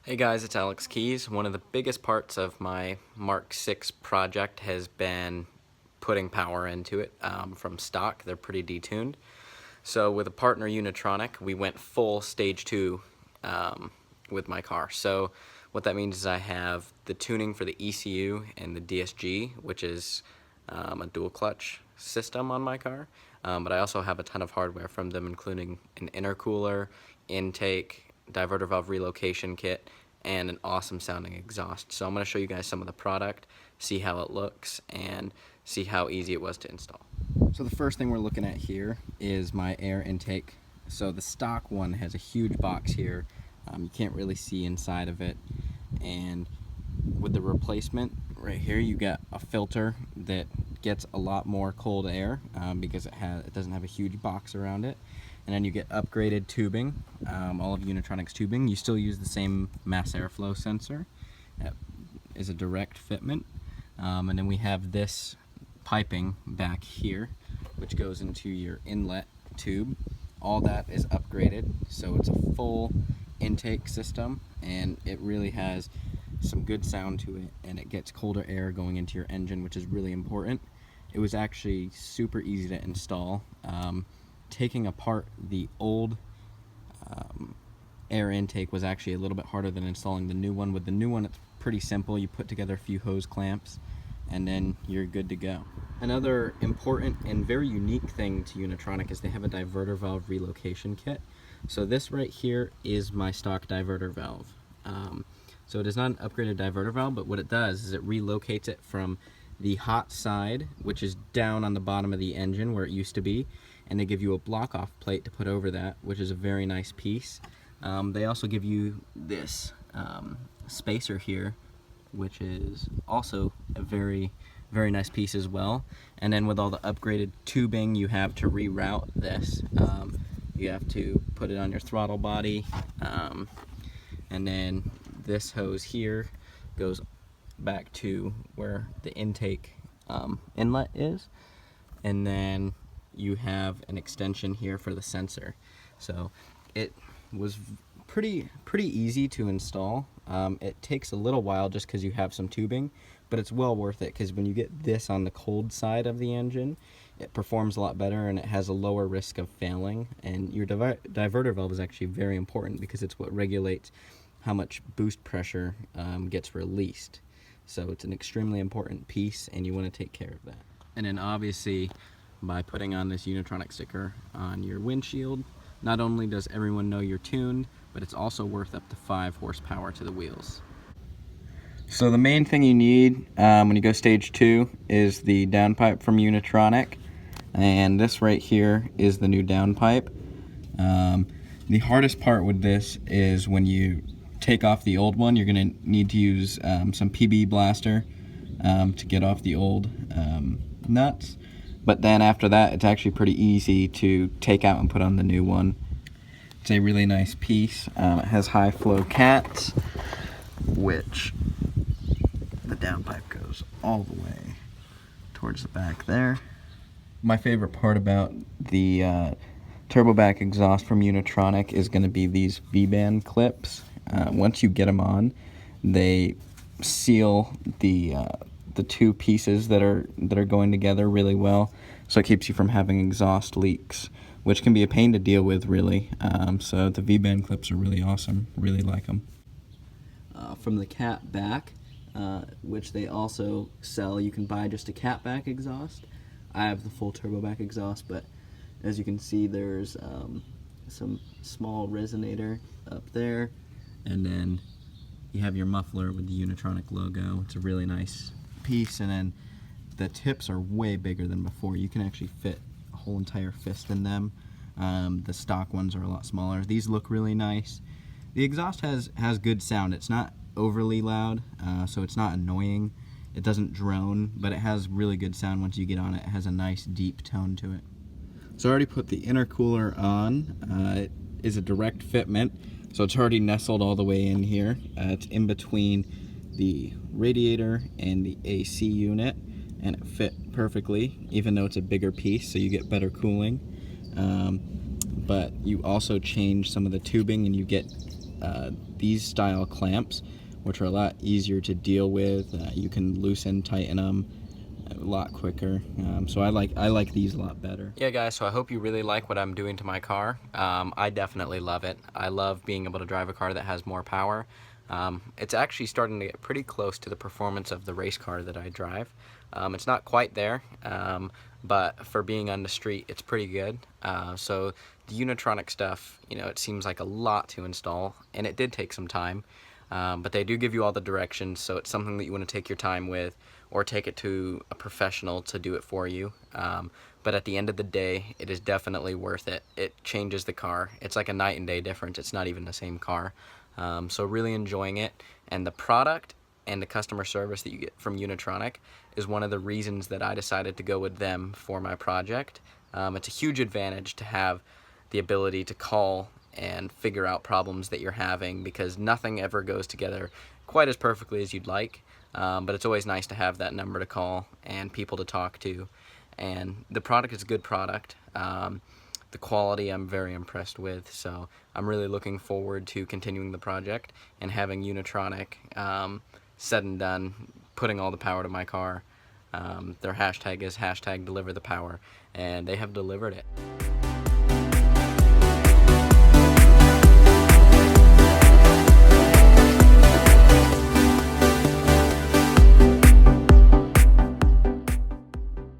Hey guys, it's Alex Keys. One of the biggest parts of my Mark 6 project has been putting power into it from stock. They're pretty detuned. So with a partner Unitronic, we went full stage 2 with my car. So what that means is I have the tuning for the ECU and the DSG, which is a dual clutch system on my car. But I also have a ton of hardware from them, including an intercooler, intake, diverter valve relocation kit, and an awesome sounding exhaust. So I'm going to show you guys some of the product, see how it looks, and see how easy it was to install. So the first thing we're looking at here is my air intake. So the stock one has a huge box here. You can't really see inside of it. And with the replacement right here, you got a filter that gets a lot more cold air because it doesn't have a huge box around it. And then you get upgraded tubing, all of Unitronic's tubing. You still use the same mass airflow sensor. That is a direct fitment. And then we have this piping back here, which goes into your inlet tube. All that is upgraded, so it's a full intake system, and it really has some good sound to it, and it gets colder air going into your engine, which is really important. It was actually super easy to install. Taking apart the old air intake was actually a little bit harder than installing the new one. With the new one, it's pretty simple. You put together a few hose clamps and then you're good to go. Another important and very unique thing to Unitronic is they have a diverter valve relocation kit. So this right here is my stock diverter valve. So it is not an upgraded diverter valve, but what it does is it relocates it from the hot side, which is down on the bottom of the engine where it used to be, and they give you a block off plate to put over that, which is a very nice piece. They also give you this spacer here, which is also a very nice piece as well. And then with all the upgraded tubing you have to reroute this, you have to put it on your throttle body, and then this hose here goes back to where the intake inlet is, and then you have an extension here for the sensor. So it was pretty easy to install. It takes a little while just because you have some tubing, but it's well worth it because when you get this on the cold side of the engine, it performs a lot better and it has a lower risk of failing. And your diverter valve is actually very important because it's what regulates how much boost pressure gets released. So it's an extremely important piece and you want to take care of that. And then obviously by putting on this Unitronic sticker on your windshield, not only does everyone know you're tuned, but it's also worth up to 5 horsepower to the wheels. So the main thing you need when you go stage 2 is the downpipe from Unitronic, and this right here is the new downpipe. The hardest part with this is when you take off the old one, you're going to need to use some PB blaster to get off the old nuts. But then after that, it's actually pretty easy to take out and put on the new one. It's a really nice piece. It has high flow cats, which the downpipe goes all the way towards the back there. My favorite part about the turbo back exhaust from Unitronic is going to be these V-band clips. Once you get them on, they seal the two pieces that are going together really well, so it keeps you from having exhaust leaks, which can be a pain to deal with, really. So the V-band clips are really awesome. Really like them. From the cat back, which they also sell, you can buy just a cat back exhaust. I have the full turbo back exhaust, but as you can see, there's some small resonator up there, and then you have your muffler with the Unitronic logo. It's a really nice piece, and then the tips are way bigger than before. You can actually fit a whole entire fist in them. The stock ones are a lot smaller. These look really nice. The exhaust has good sound. It's not overly loud, so it's not annoying. It doesn't drone, but it has really good sound once you get on it. It has a nice deep tone to it. So I already put the intercooler on. It is a direct fitment, so it's already nestled all the way in here. It's in between the radiator and the AC unit, and it fit perfectly, even though it's a bigger piece, so you get better cooling. But you also change some of the tubing and you get these style clamps, which are a lot easier to deal with. You can loosen, tighten them a lot quicker. So I like these a lot better. Yeah, guys, so I hope you really like what I'm doing to my car. I definitely love it. I love being able to drive a car that has more power. It's actually starting to get pretty close to the performance of the race car that I drive. It's not quite there, but for being on the street, it's pretty good. So the Unitronic stuff, you know, it seems like a lot to install, and it did take some time. But they do give you all the directions, so it's something that you want to take your time with, or take it to a professional to do it for you. But at the end of the day, it is definitely worth it. It changes the car. It's like a night and day difference. It's not even the same car. So really enjoying it, and the product and the customer service that you get from Unitronic is one of the reasons that I decided to go with them for my project. It's a huge advantage to have the ability to call and figure out problems that you're having, because nothing ever goes together quite as perfectly as you'd like, but it's always nice to have that number to call and people to talk to. And the product is a good product. The quality I'm very impressed with, so I'm really looking forward to continuing the project and having Unitronic said and done, putting all the power to my car. Their hashtag is #DeliverThePower, and they have delivered it.